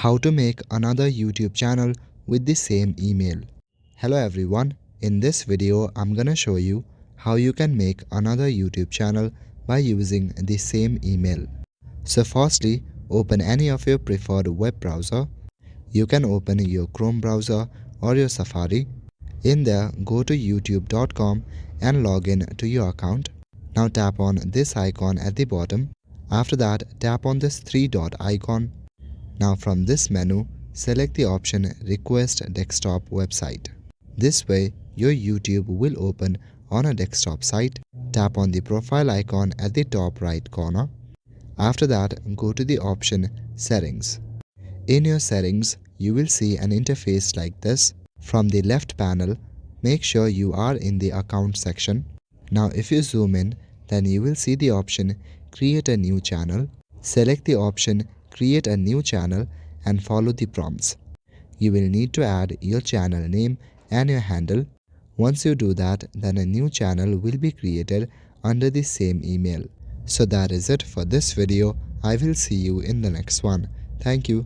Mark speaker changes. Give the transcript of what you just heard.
Speaker 1: How to make another YouTube channel with the same email. Hello everyone, in this video I'm gonna show you how you can make another YouTube channel by using the same email. So firstly, open any of your preferred web browser. You can open your Chrome browser or your Safari. In there, go to youtube.com and log in to your account. Now tap on this icon at the bottom. After that, tap on this three dot icon. Now from this menu, select the option Request Desktop Website. This way, your YouTube will open on a desktop site. Tap on the profile icon at the top right corner. After that, go to the option Settings. In your settings, you will see an interface like this. From the left panel, make sure you are in the Account section. Now if you zoom in, then you will see the option Create a new channel. Select the option Create a new channel and follow the prompts. You will need to add your channel name and your handle. Once you do that, then a new channel will be created under the same email. So that is it for this video. I will see you in the next one. Thank you.